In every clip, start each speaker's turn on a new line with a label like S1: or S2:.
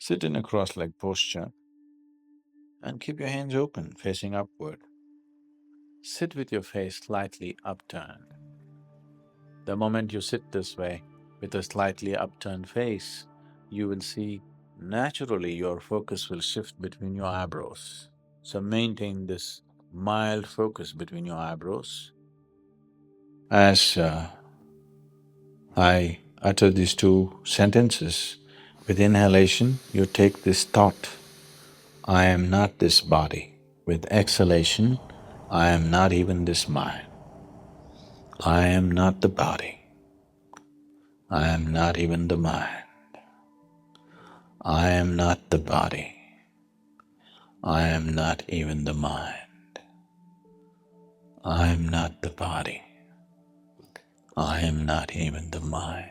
S1: Sit in a cross-legged posture and keep your hands open, facing upward. Sit with your face slightly upturned. The moment you sit this way, with a slightly upturned face, you will see naturally your focus will shift between your eyebrows. So maintain this mild focus between your eyebrows. As I utter these two sentences, with inhalation, you take this thought, I am not this body. With exhalation, I am not even this mind. I am not the body. I am not even the mind. I am not the body. I am not even the mind. I am not the body. I am not even the mind.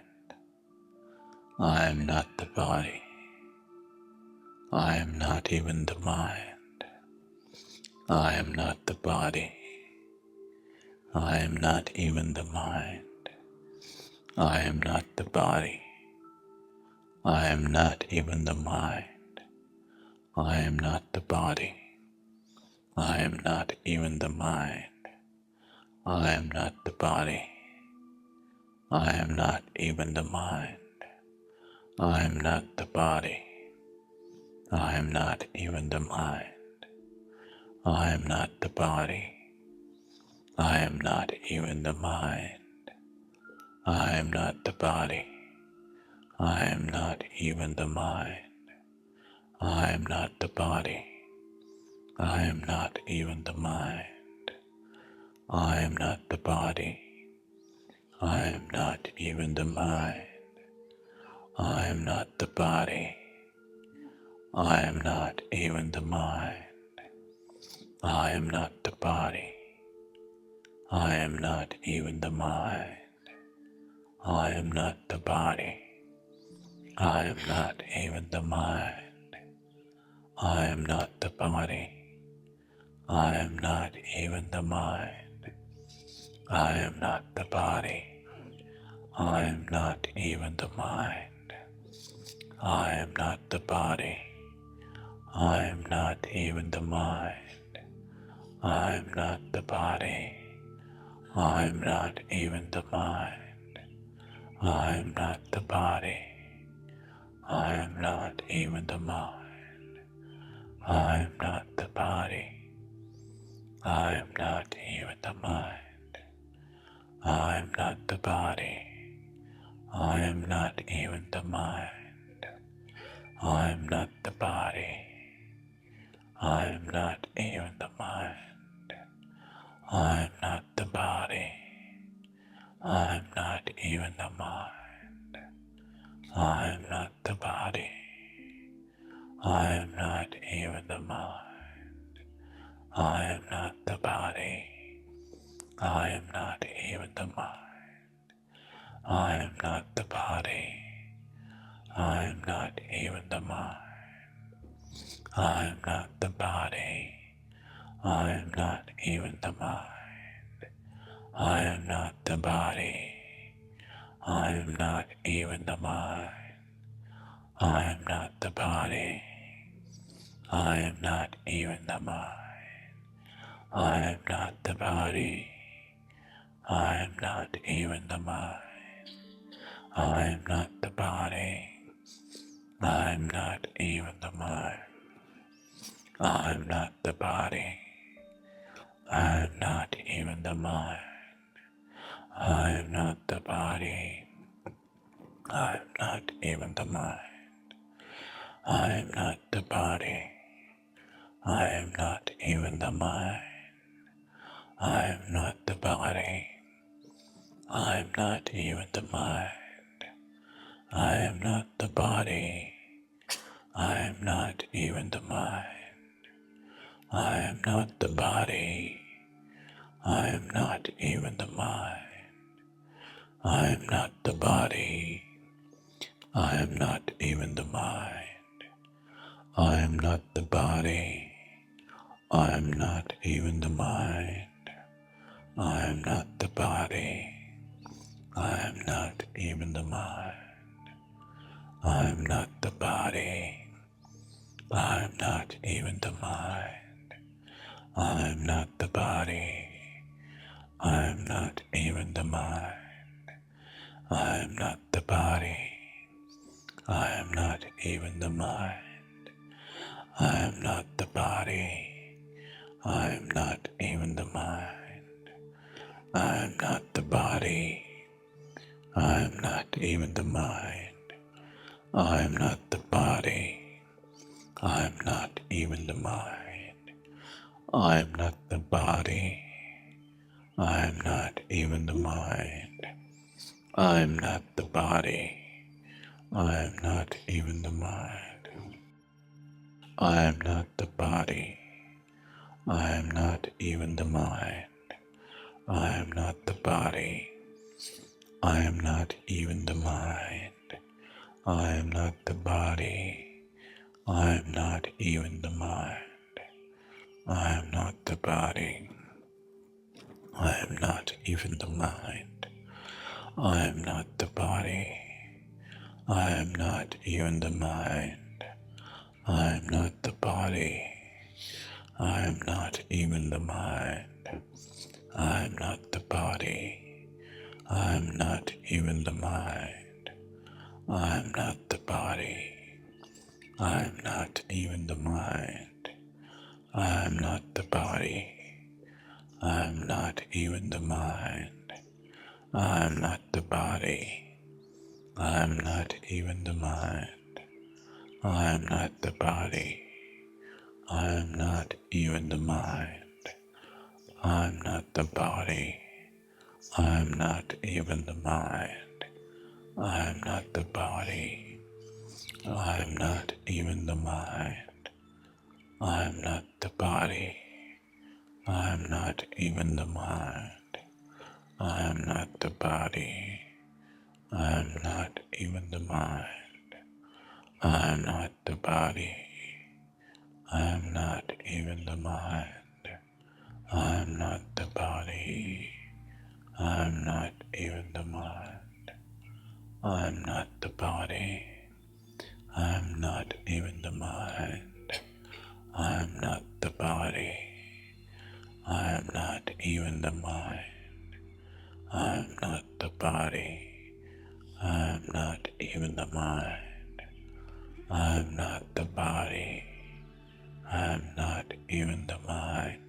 S1: I am not the body. I am not even the mind. I am not the body. I am not even the mind. I am not the body. I am not even the mind. I am not the body. I am not even the mind. I am not the body. I am not even the mind. I am not the body. I am not even the mind. I am not the body. I am not even the mind. I am not the body. I am not even the mind. I am not the body. I am not even the mind. I am not the body. I am not even the mind. I am not the body. I am not even the mind. I am not the body. I am not even the mind. I am not the body. I am not even the mind. I am not the body. I am not even the mind. I am not the body. I am not even the mind. I am not the body. I am not even the mind. I am not the body. I am not even the mind. I am not the body. I am not even the mind. I am not the body. I am not even the mind. I am not the body. I am not even the mind. I am not the body. I am not even the mind. I am not the body. I am not even the mind. I am not the body. I am not even the mind. I am not the body. I am not even the mind. I am not the body. I am not even the mind. I am not the body. I am not even the mind. I am not the body. I am not even the mind. I am not the body. I am not even the mind. I am not the body. I am not even the mind. I am not the body. I am not even the mind. I am not the body. I am not even the mind. I am not the body. I am not even the mind. I am not the body. I am not even the mind. I am not the body. I am not even the mind. I am not the body. I am not even the mind. I am not the body. I am not even the mind. I am not the body. I am not even the mind. I am not the body. I am not even the mind. I am not the body. I am not even the mind. I am not the body. I'm not even the mind. I'm not the body. I'm not even the mind. I'm not the body. I'm not even the mind. I'm not the body. I'm not even the mind. I'm not the body. I'm not even the mind. I'm not the body. I'm not even the mind. I'm not the body. I'm not even the mind. I'm not the body. I'm not even the mind. I'm not the body. I'm not even the mind. I'm not the body. I am not even the mind. I am not the body. I am not even the mind. I am not the body. I am not even the mind. I am not the body. I am not even the mind. I am not the body. I am not even the mind. I am not the body. I am not even the mind. I am not the body. I am not even the mind. I am not the body. I am not even the mind. I am not the body. I am not even the mind. I am not the body. I am not even the mind. I am not the body. I am not even the mind. I am not the body. I am not even the mind. I am not the body. I am not even the mind. I am not the body. I am not even the mind. I am not the body. I am not even the mind. I am not the body. I am not even the mind. I am not the body. I am not even the mind. I am not the body. I am not even the mind. I am not the body. I am not even the mind. I am not the body. I am not even the mind.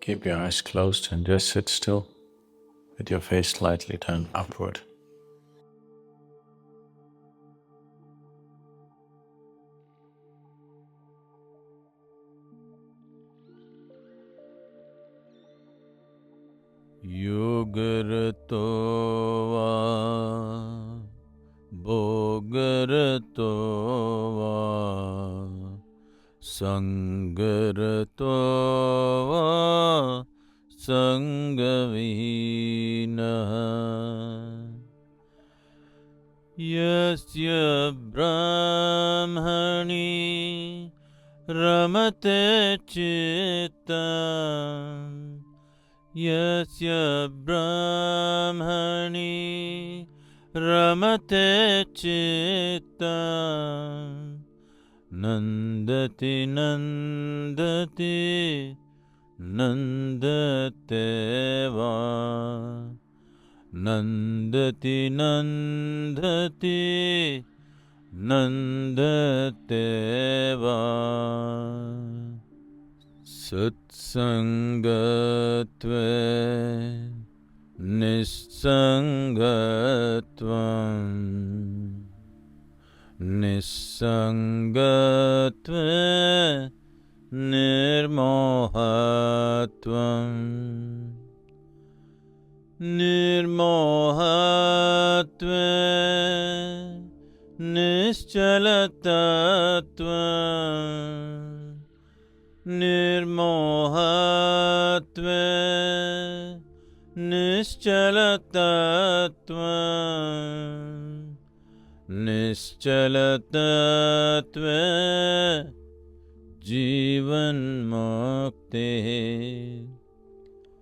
S1: Keep your eyes closed and just sit still with your face slightly turned upward. Yogarto va, Bhogarto va, Sangarto va, Sangavina.
S2: Yasya brahmani ramate chitam. Yasya brahmani ramate chitam. Nandati nandati nandate Nandati nandati nandateva Satsangatve nissangatvam Nissangatve nirmohatvam Nirmohatve Nischalatatva Nirmohatve Nischalatatva Nischalatatva Jivan Mukti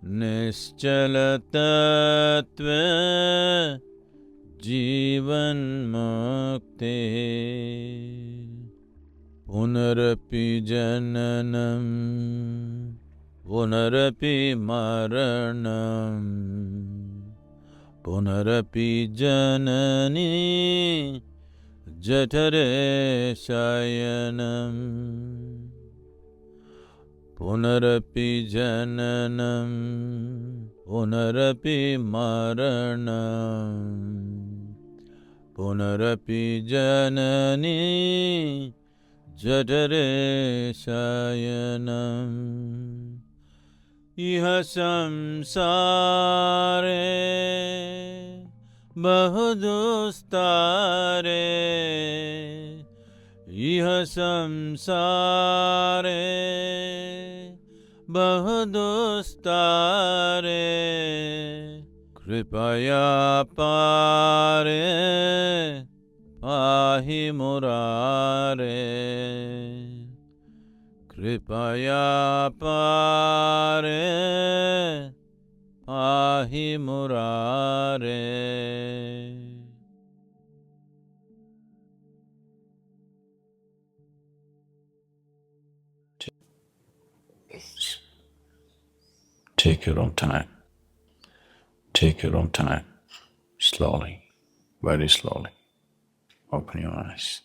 S2: Nischalatatva Jivan Mukti Punarapi Jananam Punarapi Maranam Punarapi Janani Jatare Shayanam Punarapi Jananam Punarapi Maranam Punarapi Janani Jatare Shayanam Iha samsare Bahudustare Iha samsare bahudustare Kripaya pare pahi murare Kripaya pare pahi murare
S1: Take your own time. Take your own time. Slowly, very slowly. Open your eyes.